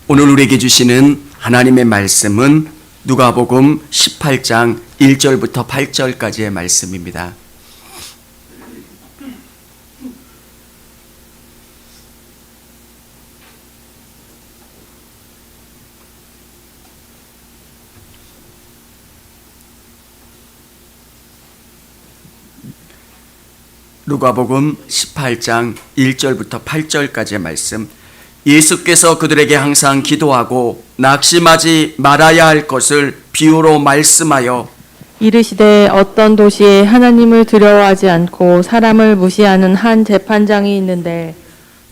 오늘 우리에게 주시는 하나님의 말씀은 누가복음 18장 1절부터 8절까지의 말씀입니다. 누가복음 18장 1절부터 8절까지의 말씀. 예수께서 그들에게 항상 기도하고 낙심하지 말아야 할 것을 비유로 말씀하여 이르시되 어떤 도시에 하나님을 두려워하지 않고 사람을 무시하는 한 재판장이 있는데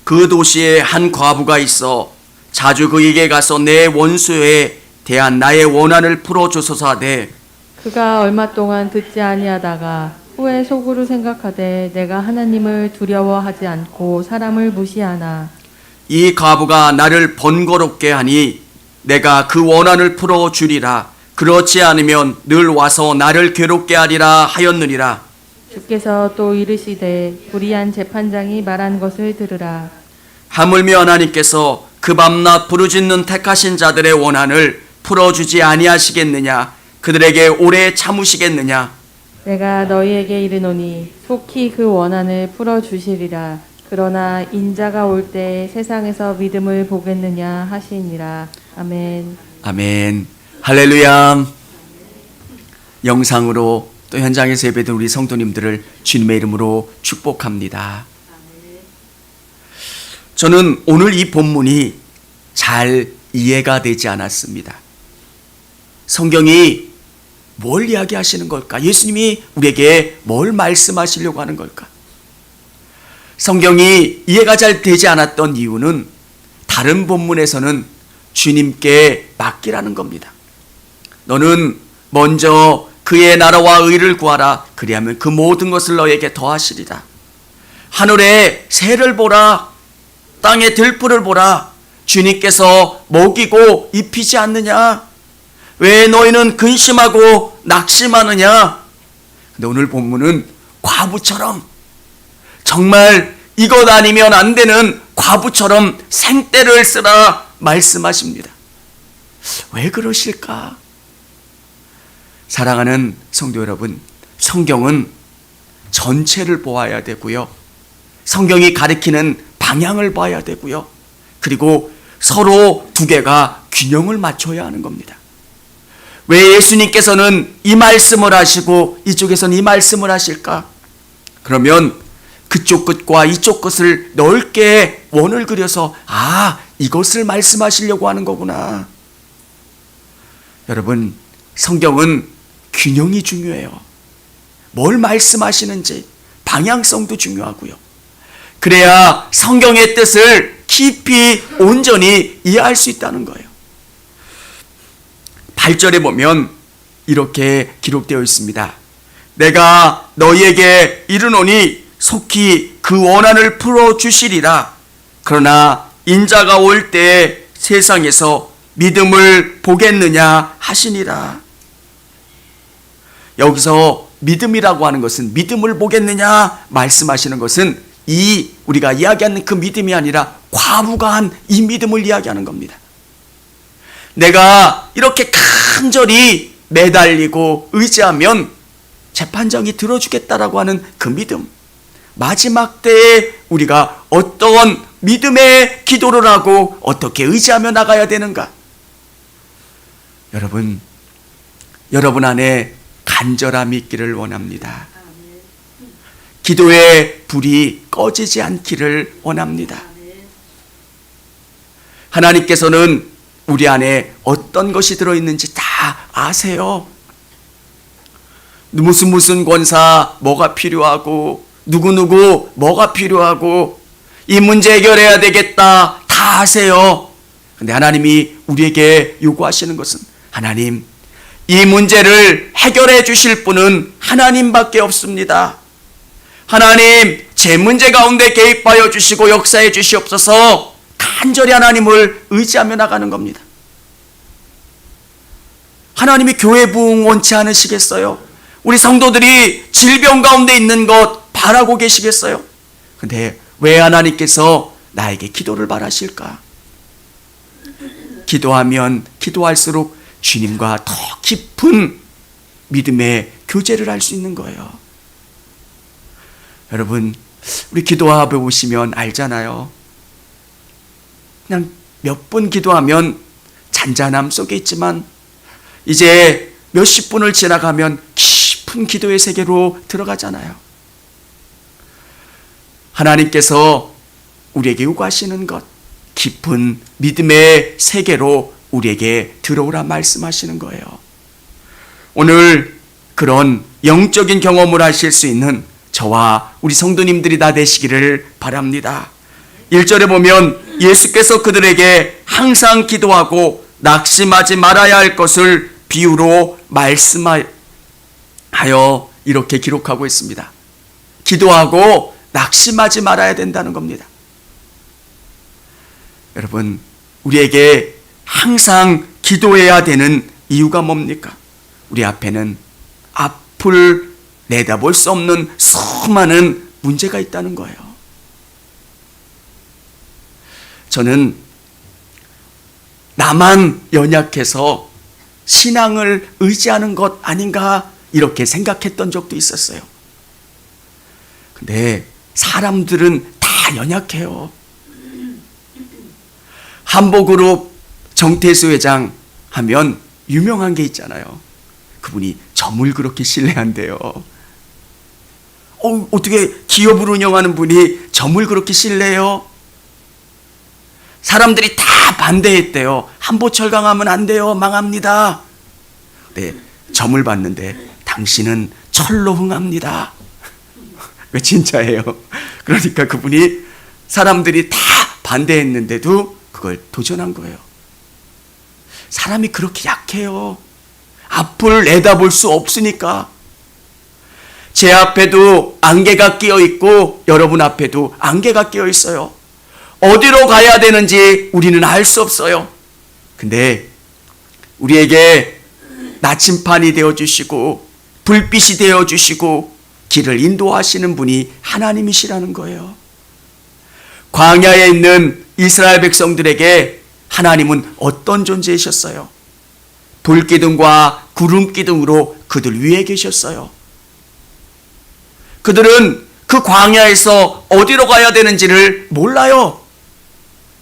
그 도시에 한 과부가 있어 자주 그에게 가서 내 원수에 대한 나의 원한을 풀어주소서 하되 그가 얼마 동안 듣지 아니하다가 후에 속으로 생각하되 내가 하나님을 두려워하지 않고 사람을 무시하나 이 과부가 나를 번거롭게 하니 내가 그 원한을 풀어주리라. 그렇지 않으면 늘 와서 나를 괴롭게 하리라 하였느니라. 주께서 또 이르시되 불의한 재판장이 말한 것을 들으라. 하물며 하나님께서 그 밤낮 부르짖는 택하신 자들의 원한을 풀어주지 아니하시겠느냐. 그들에게 오래 참으시겠느냐. 내가 너희에게 이르노니 속히 그 원한을 풀어주시리라. 그러나 인자가 올 때 세상에서 믿음을 보겠느냐 하시니라. 아멘. 아멘. 할렐루야. 영상으로 또 현장에서 예배드린 우리 성도님들을 주님의 이름으로 축복합니다. 저는 오늘 이 본문이 잘 이해가 되지 않았습니다. 성경이 뭘 이야기하시는 걸까? 예수님이 우리에게 뭘 말씀하시려고 하는 걸까? 성경이 이해가 잘 되지 않았던 이유는 다른 본문에서는 주님께 맡기라는 겁니다. 너는 먼저 그의 나라와 의를 구하라. 그리하면 그 모든 것을 너에게 더하시리라. 하늘의 새를 보라. 땅의 들풀을 보라. 주님께서 먹이고 입히지 않느냐? 왜 너희는 근심하고 낙심하느냐? 근데 오늘 본문은 과부처럼 정말 이것 아니면 안 되는 과부처럼 생떼를 쓰라 말씀하십니다. 왜 그러실까? 사랑하는 성도 여러분, 성경은 전체를 보아야 되고요. 성경이 가리키는 방향을 봐야 되고요. 그리고 서로 두 개가 균형을 맞춰야 하는 겁니다. 왜 예수님께서는 이 말씀을 하시고 이쪽에서는 이 말씀을 하실까? 그러면 그쪽 끝과 이쪽 끝을 넓게 원을 그려서 이것을 말씀하시려고 하는 거구나. 여러분, 성경은 균형이 중요해요. 뭘 말씀하시는지 방향성도 중요하고요. 그래야 성경의 뜻을 깊이 온전히 이해할 수 있다는 거예요. 8절에 보면 이렇게 기록되어 있습니다. 내가 너희에게 이르노니 속히 그 원한을 풀어주시리라. 그러나 인자가 올 때 세상에서 믿음을 보겠느냐 하시니라. 여기서 믿음이라고 하는 것은 믿음을 보겠느냐 말씀하시는 것은 우리가 이야기하는 그 믿음이 아니라 과부가 한 이 믿음을 이야기하는 겁니다. 내가 이렇게 간절히 매달리고 의지하면 재판장이 들어주겠다라고 하는 그 믿음. 마지막 때에 우리가 어떤 믿음의 기도를 하고 어떻게 의지하며 나가야 되는가? 여러분 안에 간절함이 있기를 원합니다. 기도의 불이 꺼지지 않기를 원합니다. 하나님께서는 우리 안에 어떤 것이 들어있는지 다 아세요. 무슨 권사 뭐가 필요하고 누구누구 뭐가 필요하고 이 문제 해결해야 되겠다 다 아세요. 근데 하나님이 우리에게 요구하시는 것은 하나님, 이 문제를 해결해 주실 분은 하나님밖에 없습니다. 하나님, 제 문제 가운데 개입하여 주시고 역사해 주시옵소서. 간절히 하나님을 의지하며 나가는 겁니다. 하나님이 교회 부흥 원치 않으시겠어요? 우리 성도들이 질병 가운데 있는 것 바라고 계시겠어요? 근데 왜 하나님께서 나에게 기도를 바라실까? 기도하면 기도할수록 주님과 더 깊은 믿음의 교제를 할 수 있는 거예요. 여러분, 우리 기도해 보시면 알잖아요. 그냥 몇 분 기도하면 잔잔함 속에 있지만 이제 몇십 분을 지나가면 깊은 기도의 세계로 들어가잖아요. 하나님께서 우리에게 요구하시는 것, 깊은 믿음의 세계로 우리에게 들어오라 말씀하시는 거예요. 오늘 그런 영적인 경험을 하실 수 있는 저와 우리 성도님들이 다 되시기를 바랍니다. 1절에 보면 예수께서 그들에게 항상 기도하고 낙심하지 말아야 할 것을 비유로 말씀하여 이렇게 기록하고 있습니다. 기도하고 낙심하지 말아야 된다는 겁니다. 여러분, 우리에게 항상 기도해야 되는 이유가 뭡니까? 우리 앞에는 앞을 내다볼 수 없는 수많은 문제가 있다는 거예요. 저는 나만 연약해서 신앙을 의지하는 것 아닌가 이렇게 생각했던 적도 있었어요. 근데 사람들은 다 연약해요. 한보그룹 정태수 회장 하면 유명한 게 있잖아요. 그분이 점을 그렇게 신뢰한대요. 어떻게 기업을 운영하는 분이 점을 그렇게 신뢰해요? 사람들이 다 반대했대요. 한보철강하면 안 돼요. 망합니다. 네, 점을 봤는데 당신은 철로 흥합니다. 왜 진짜예요? 그러니까 그분이 사람들이 다 반대했는데도 그걸 도전한 거예요. 사람이 그렇게 약해요. 앞을 내다볼 수 없으니까. 제 앞에도 안개가 끼어 있고 여러분 앞에도 안개가 끼어 있어요. 어디로 가야 되는지 우리는 알 수 없어요. 근데 우리에게 나침판이 되어주시고 불빛이 되어주시고 길을 인도하시는 분이 하나님이시라는 거예요. 광야에 있는 이스라엘 백성들에게 하나님은 어떤 존재이셨어요? 불기둥과 구름기둥으로 그들 위에 계셨어요. 그들은 그 광야에서 어디로 가야 되는지를 몰라요.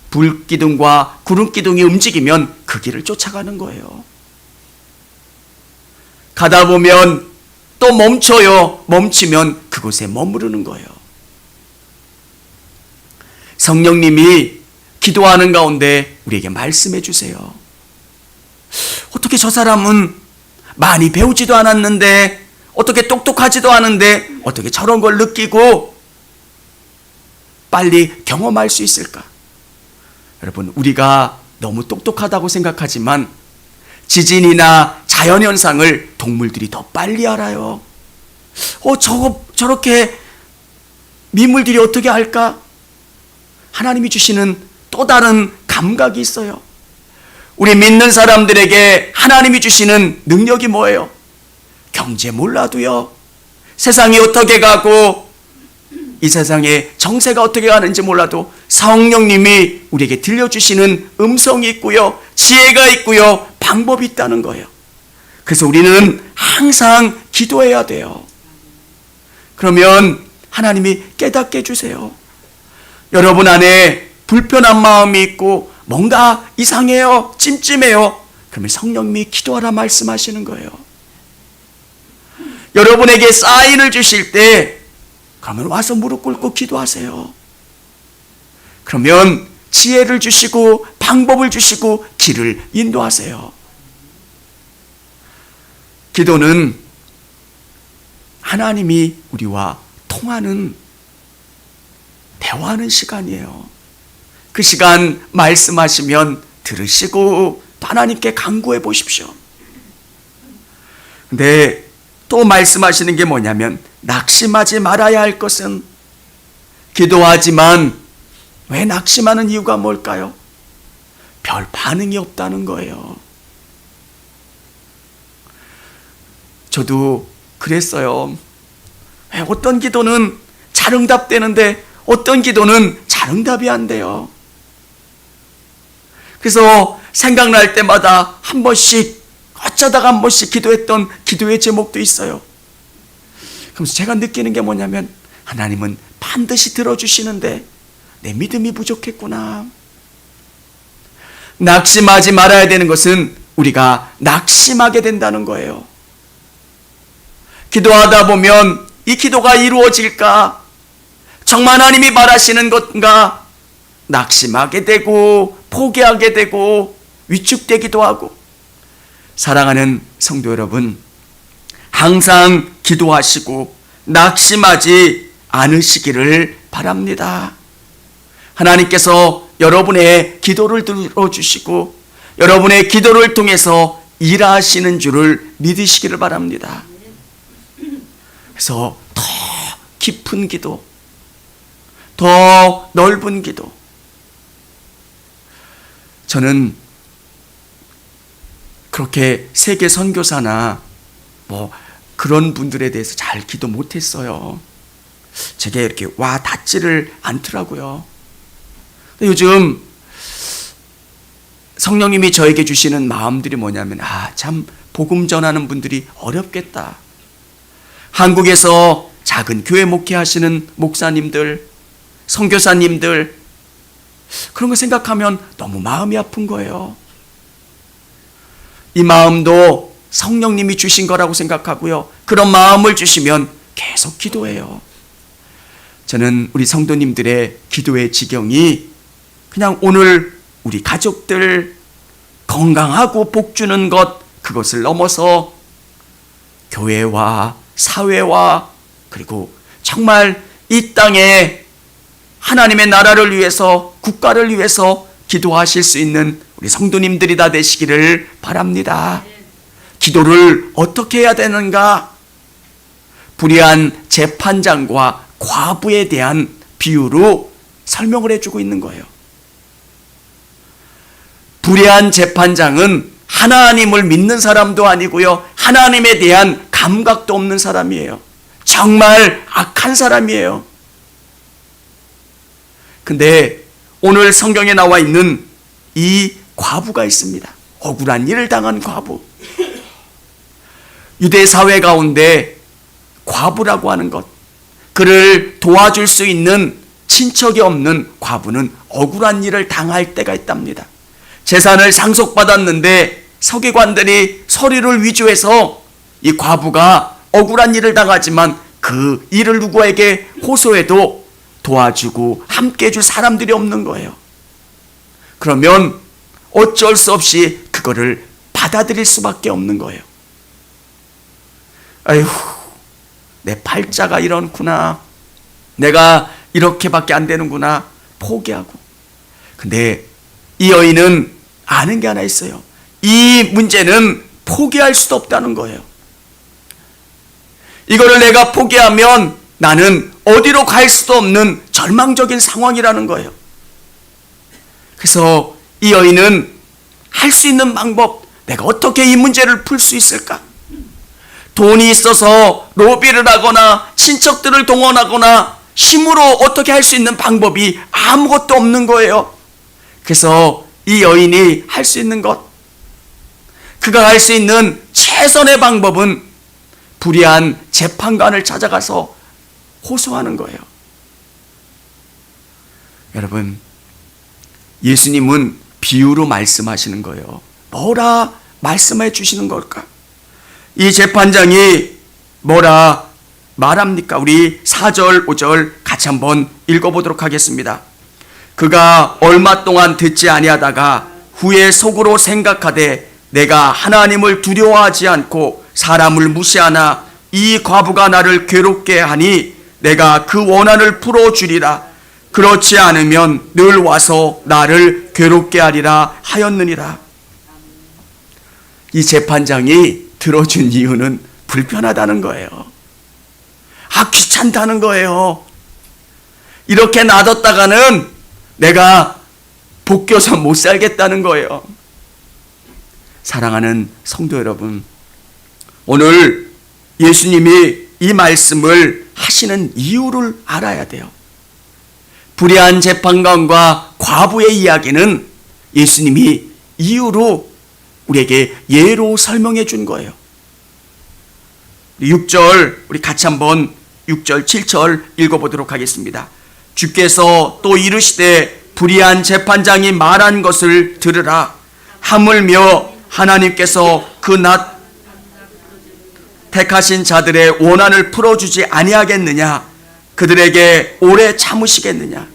불기둥과 구름기둥이 움직이면 그 길을 쫓아가는 거예요. 가다 보면 또 멈춰요. 멈추면 그곳에 머무르는 거예요. 성령님이 기도하는 가운데 우리에게 말씀해 주세요. 어떻게 저 사람은 많이 배우지도 않았는데, 어떻게 똑똑하지도 않은데 어떻게 저런 걸 느끼고 빨리 경험할 수 있을까? 여러분, 우리가 너무 똑똑하다고 생각하지만 지진이나 자연현상을 동물들이 더 빨리 알아요. 저렇게 미물들이 어떻게 알까? 하나님이 주시는 또 다른 감각이 있어요. 우리 믿는 사람들에게 하나님이 주시는 능력이 뭐예요? 경제 몰라도요, 세상이 어떻게 가고 이 세상의 정세가 어떻게 가는지 몰라도 성령님이 우리에게 들려주시는 음성이 있고요, 지혜가 있고요, 방법이 있다는 거예요. 그래서 우리는 항상 기도해야 돼요. 그러면 하나님이 깨닫게 해주세요. 여러분 안에 불편한 마음이 있고 뭔가 이상해요, 찜찜해요. 그러면 성령님이 기도하라 말씀하시는 거예요. 여러분에게 사인을 주실 때 그러면 와서 무릎 꿇고 기도하세요. 그러면 지혜를 주시고 방법을 주시고 길을 인도하세요. 기도는 하나님이 우리와 통하는, 대화하는 시간이에요. 그 시간 말씀하시면 들으시고 하나님께 간구해 보십시오. 근데 또 말씀하시는 게 뭐냐면, 낙심하지 말아야 할 것은, 기도하지만 왜 낙심하는 이유가 뭘까요? 별 반응이 없다는 거예요. 저도 그랬어요. 어떤 기도는 잘 응답되는데 어떤 기도는 잘 응답이 안 돼요. 그래서 생각날 때마다 한 번씩, 어쩌다가 한 번씩 기도했던 기도의 제목도 있어요. 그러면서 제가 느끼는 게 뭐냐면, 하나님은 반드시 들어주시는데 내 믿음이 부족했구나. 낙심하지 말아야 되는 것은 우리가 낙심하게 된다는 거예요. 기도하다 보면 이 기도가 이루어질까? 정말 하나님이 바라시는 건가? 낙심하게 되고 포기하게 되고 위축되기도 하고. 사랑하는 성도 여러분, 항상 기도하시고 낙심하지 않으시기를 바랍니다. 하나님께서 여러분의 기도를 들어주시고 여러분의 기도를 통해서 일하시는 줄을 믿으시기를 바랍니다. 그래서 더 깊은 기도, 더 넓은 기도. 저는 그렇게 세계 선교사나 뭐 그런 분들에 대해서 잘 기도 못했어요. 제게 이렇게 와 닿지를 않더라고요. 요즘 성령님이 저에게 주시는 마음들이 뭐냐면, 참 복음 전하는 분들이 어렵겠다. 한국에서 작은 교회 목회하시는 목사님들, 선교사님들, 그런 거 생각하면 너무 마음이 아픈 거예요. 이 마음도 성령님이 주신 거라고 생각하고요. 그런 마음을 주시면 계속 기도해요. 저는 우리 성도님들의 기도의 지경이 그냥 오늘 우리 가족들 건강하고 복 주는 것, 그것을 넘어서 교회와 사회와 그리고 정말 이 땅에 하나님의 나라를 위해서, 국가를 위해서 기도하실 수 있는 우리 성도님들이 다 되시기를 바랍니다. 기도를 어떻게 해야 되는가? 불의한 재판장과 과부에 대한 비유로 설명을 해주고 있는 거예요. 불의한 재판장은 하나님을 믿는 사람도 아니고요, 하나님에 대한 감각도 없는 사람이에요. 정말 악한 사람이에요. 근데 오늘 성경에 나와 있는 이 과부가 있습니다. 억울한 일을 당한 과부. 유대 사회 가운데 과부라고 하는 것, 그를 도와줄 수 있는 친척이 없는 과부는 억울한 일을 당할 때가 있답니다. 재산을 상속받았는데 서기관들이 서류를 위조해서 이 과부가 억울한 일을 당하지만 그 일을 누구에게 호소해도 도와주고 함께 해줄 사람들이 없는 거예요. 그러면 어쩔 수 없이 그거를 받아들일 수밖에 없는 거예요. 아휴, 내 팔자가 이렇구나, 내가 이렇게밖에 안 되는구나, 포기하고. 근데 이 여인은 아는 게 하나 있어요. 이 문제는 포기할 수도 없다는 거예요. 이거를 내가 포기하면 나는 어디로 갈 수도 없는 절망적인 상황이라는 거예요. 그래서 이 여인은 할 수 있는 방법, 내가 어떻게 이 문제를 풀 수 있을까? 돈이 있어서 로비를 하거나 친척들을 동원하거나 힘으로 어떻게 할 수 있는 방법이 아무것도 없는 거예요. 그래서 이 여인이 할 수 있는 것, 그가 할 수 있는 최선의 방법은 불의한 재판관을 찾아가서 호소하는 거예요. 여러분, 예수님은 비유로 말씀하시는 거예요. 뭐라 말씀해 주시는 걸까? 이 재판장이 뭐라 말합니까? 우리 4절, 5절 같이 한번 읽어보도록 하겠습니다. 그가 얼마 동안 듣지 아니하다가 후에 속으로 생각하되 내가 하나님을 두려워하지 않고 사람을 무시하나 이 과부가 나를 괴롭게 하니 내가 그 원한을 풀어주리라. 그렇지 않으면 늘 와서 나를 괴롭게 하리라 하였느니라. 이 재판장이 들어준 이유는 불편하다는 거예요. 귀찮다는 거예요. 이렇게 놔뒀다가는 내가 복겨서 못 살겠다는 거예요. 사랑하는 성도 여러분, 오늘 예수님이 이 말씀을 하시는 이유를 알아야 돼요. 불의한 재판관과 과부의 이야기는 예수님이 이유로 우리에게 예로 설명해 준 거예요. 6절 우리 같이 한번 6절 7절 읽어보도록 하겠습니다. 주께서 또 이르시되 불의한 재판장이 말한 것을 들으라. 하물며 하나님께서 그 낫 택하신 자들의 원한을 풀어주지 아니하겠느냐? 그들에게 오래 참으시겠느냐?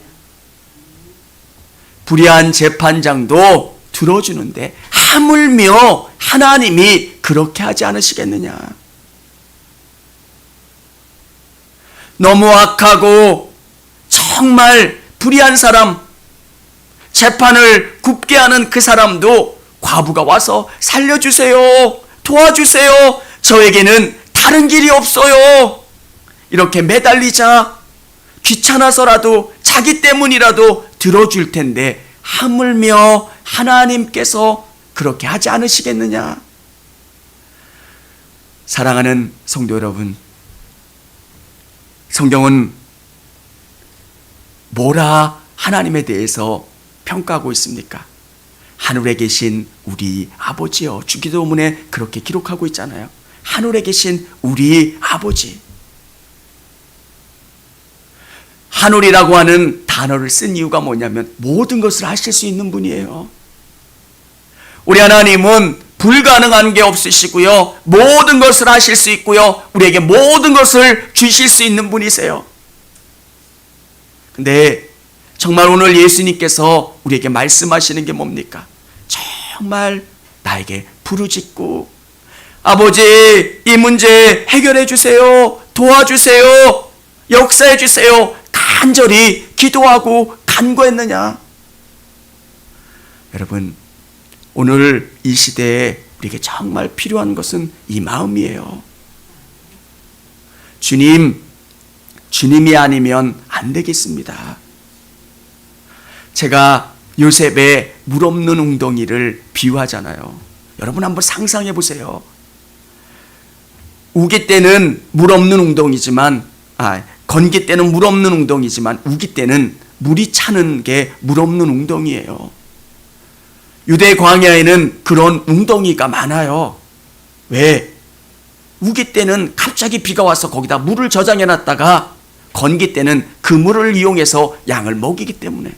불의한 재판장도 들어주는데 하물며 하나님이 그렇게 하지 않으시겠느냐? 너무 악하고 정말 불의한 사람, 재판을 굽게 하는 그 사람도 과부가 와서 살려주세요, 도와주세요, 저에게는 다른 길이 없어요, 이렇게 매달리자 귀찮아서라도 자기 때문이라도 들어줄 텐데 하물며 하나님께서 그렇게 하지 않으시겠느냐? 사랑하는 성도 여러분, 성경은 뭐라 하나님에 대해서 평가하고 있습니까? 하늘에 계신 우리 아버지요. 주기도문에 그렇게 기록하고 있잖아요. 하늘에 계신 우리 아버지. 하늘이라고 하는 단어를 쓴 이유가 뭐냐면 모든 것을 하실 수 있는 분이에요. 우리 하나님은 불가능한 게 없으시고요, 모든 것을 하실 수 있고요, 우리에게 모든 것을 주실 수 있는 분이세요. 근데 정말 오늘 예수님께서 우리에게 말씀하시는 게 뭡니까? 정말 나에게 부르짖고 아버지 이 문제 해결해 주세요, 도와주세요, 역사해 주세요, 간절히 기도하고 간구했느냐? 여러분, 오늘 이 시대에 우리에게 정말 필요한 것은 이 마음이에요. 주님이 아니면 안 되겠습니다. 제가 요셉의 물 없는 웅덩이를 비유하잖아요. 여러분 한번 상상해 보세요. 우기 때는 물 없는 웅덩이지만, 건기 때는 물 없는 웅덩이지만 우기 때는 물이 차는 게 물 없는 웅덩이에요. 유대 광야에는 그런 웅덩이가 많아요. 왜? 우기 때는 갑자기 비가 와서 거기다 물을 저장해 놨다가 건기 때는 그 물을 이용해서 양을 먹이기 때문에.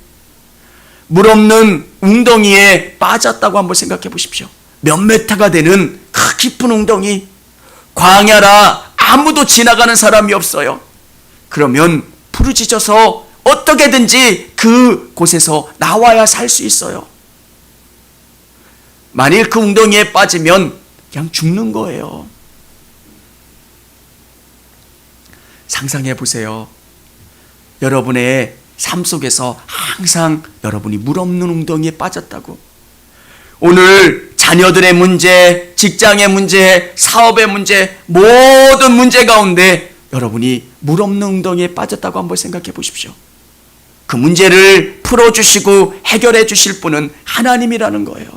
물 없는 웅덩이에 빠졌다고 한번 생각해 보십시오. 몇 메타가 되는 그 깊은 웅덩이, 광야라 아무도 지나가는 사람이 없어요. 그러면 부르짖어서 어떻게든지 그 곳에서 나와야 살 수 있어요. 만일 그 웅덩이에 빠지면 그냥 죽는 거예요. 상상해 보세요. 여러분의 삶 속에서 항상 여러분이 물 없는 웅덩이에 빠졌다고. 오늘 자녀들의 문제, 직장의 문제, 사업의 문제, 모든 문제 가운데 여러분이 물 없는 웅덩이에 빠졌다고 한번 생각해 보십시오. 그 문제를 풀어주시고 해결해 주실 분은 하나님이라는 거예요.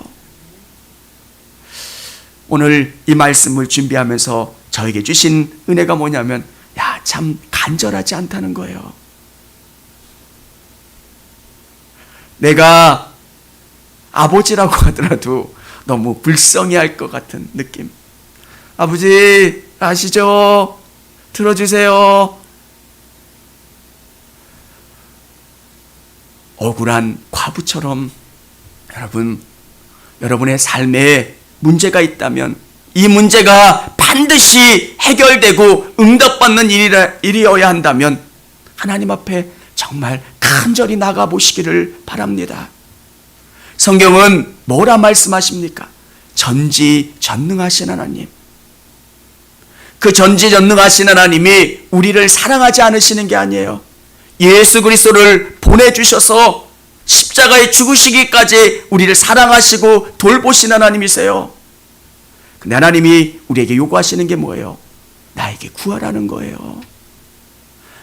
오늘 이 말씀을 준비하면서 저에게 주신 은혜가 뭐냐면, 참 간절하지 않다는 거예요. 내가 아버지라고 하더라도 너무 불쌍해할 것 같은 느낌. 아버지 아시죠? 들어주세요. 억울한 과부처럼 여러분의 삶에 문제가 있다면 이 문제가 반드시 해결되고 응답받는 일이어야 한다면 하나님 앞에 정말 간절히 나가보시기를 바랍니다. 성경은 뭐라 말씀하십니까? 전지전능하신 하나님. 그 전지전능하신 하나님이 우리를 사랑하지 않으시는 게 아니에요. 예수 그리스도를 보내주셔서 십자가에 죽으시기까지 우리를 사랑하시고 돌보신 하나님이세요. 근데 하나님이 우리에게 요구하시는 게 뭐예요? 나에게 구하라는 거예요.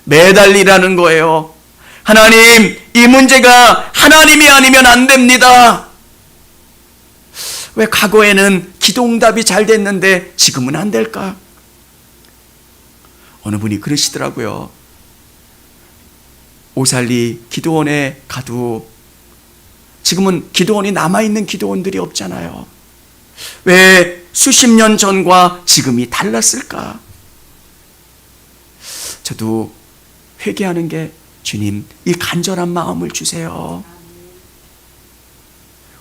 매달리라는 거예요. 하나님, 이 문제가 하나님이 아니면 안 됩니다. 왜 과거에는 기도응답이 잘 됐는데 지금은 안 될까? 어느 분이 그러시더라고요. 오살리 기도원에 가도 지금은 기도원이 남아있는 기도원들이 없잖아요. 왜 수십 년 전과 지금이 달랐을까? 저도 회개하는 게 주님, 이 간절한 마음을 주세요.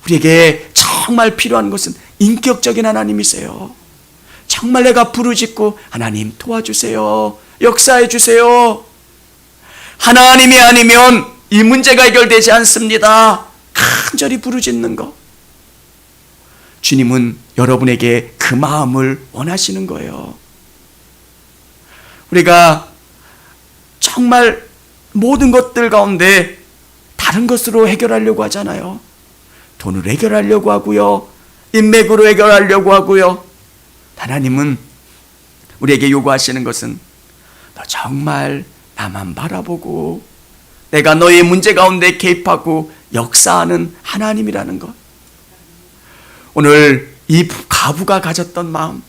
우리에게 정말 필요한 것은 인격적인 하나님이세요. 정말 내가 부르짖고 하나님 도와주세요. 역사해 주세요. 하나님이 아니면 이 문제가 해결되지 않습니다. 간절히 부르짖는 것. 주님은 여러분에게 그 마음을 원하시는 거예요. 우리가 정말 모든 것들 가운데 다른 것으로 해결하려고 하잖아요. 돈으로 해결하려고 하고요. 인맥으로 해결하려고 하고요. 하나님은 우리에게 요구하시는 것은 너 정말 나만 바라보고 내가 너의 문제 가운데 개입하고 역사하는 하나님이라는 것. 오늘 이 과부가 가졌던 마음,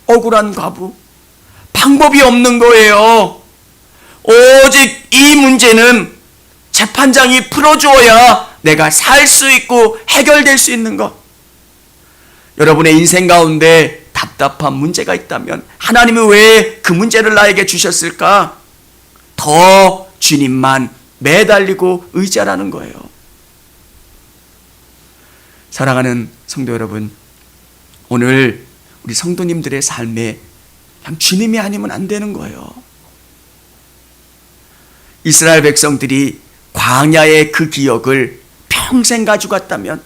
억울한 과부, 방법이 없는 거예요. 오직 이 문제는 재판장이 풀어주어야 내가 살 수 있고 해결될 수 있는 것. 여러분의 인생 가운데 답답한 문제가 있다면 하나님은 왜 그 문제를 나에게 주셨을까? 더 주님만 매달리고 의지하라는 거예요. 사랑하는 성도 여러분, 오늘 우리 성도님들의 삶에 그냥 주님이 아니면 안 되는 거예요. 이스라엘 백성들이 광야의 그 기억을 평생 가지고 갔다면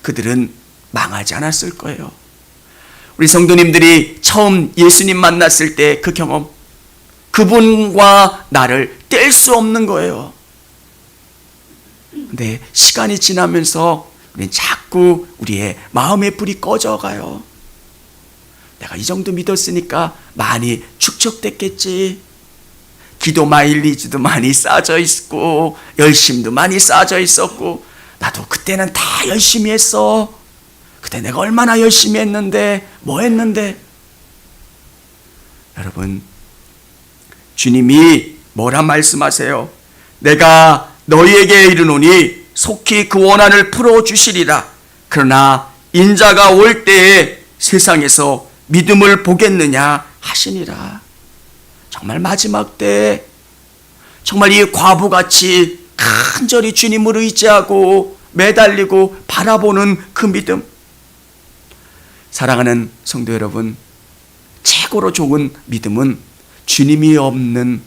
그들은 망하지 않았을 거예요. 우리 성도님들이 처음 예수님 만났을 때 그 경험, 그분과 나를 뗄 수 없는 거예요. 근데 시간이 지나면서 우리는 자꾸 우리의 마음의 불이 꺼져가요. 내가 이 정도 믿었으니까 많이 축적됐겠지. 기도 마일리지도 많이 쌓여져 있고 열심도 많이 쌓여져 있었고 나도 그때는 다 열심히 했어. 그때 내가 얼마나 열심히 했는데 뭐 했는데. 여러분, 주님이 뭐라 말씀하세요? 내가 너희에게 이르노니 속히 그 원한을 풀어주시리라. 그러나 인자가 올 때에 세상에서 믿음을 보겠느냐 하시니라. 정말 마지막 때 정말 이 과부같이 간절히 주님을 의지하고 매달리고 바라보는 그 믿음. 사랑하는 성도 여러분, 최고로 좋은 믿음은 주님이 없는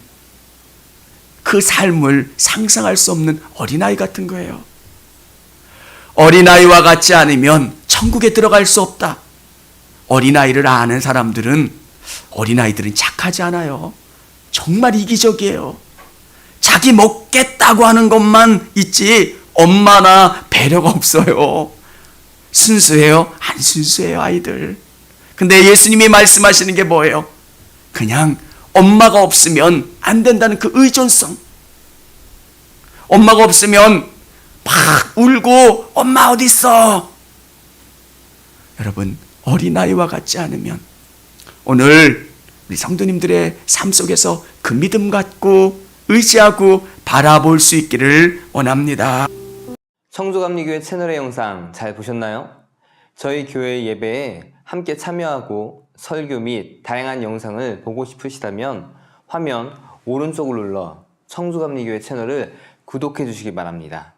그 삶을 상상할 수 없는 어린아이 같은 거예요. 어린아이와 같지 않으면 천국에 들어갈 수 없다. 어린아이를 아는 사람들은 어린아이들은 착하지 않아요. 정말 이기적이에요. 자기 먹겠다고 하는 것만 있지 엄마나 배려가 없어요. 순수해요? 안 순수해요, 아이들. 근데 예수님이 말씀하시는 게 뭐예요? 그냥 엄마가 없으면 안 된다는 그 의존성. 엄마가 없으면 막 울고 엄마 어디 있어? 여러분, 어린아이와 같지 않으면 오늘 우리 성도님들의 삶 속에서 그 믿음 갖고 의지하고 바라볼 수 있기를 원합니다. 청주감리교회 채널의 영상 잘 보셨나요? 저희 교회 예배에 함께 참여하고 설교 및 다양한 영상을 보고 싶으시다면 화면 오른쪽을 눌러 청주감리교회 채널을 구독해 주시기 바랍니다.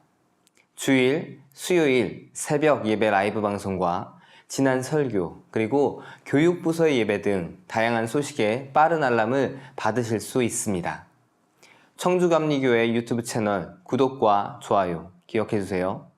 주일, 수요일 새벽 예배 라이브 방송과 지난 설교, 그리고 교육부서의 예배 등 다양한 소식에 빠른 알람을 받으실 수 있습니다. 청주감리교회 유튜브 채널 구독과 좋아요 기억해 주세요.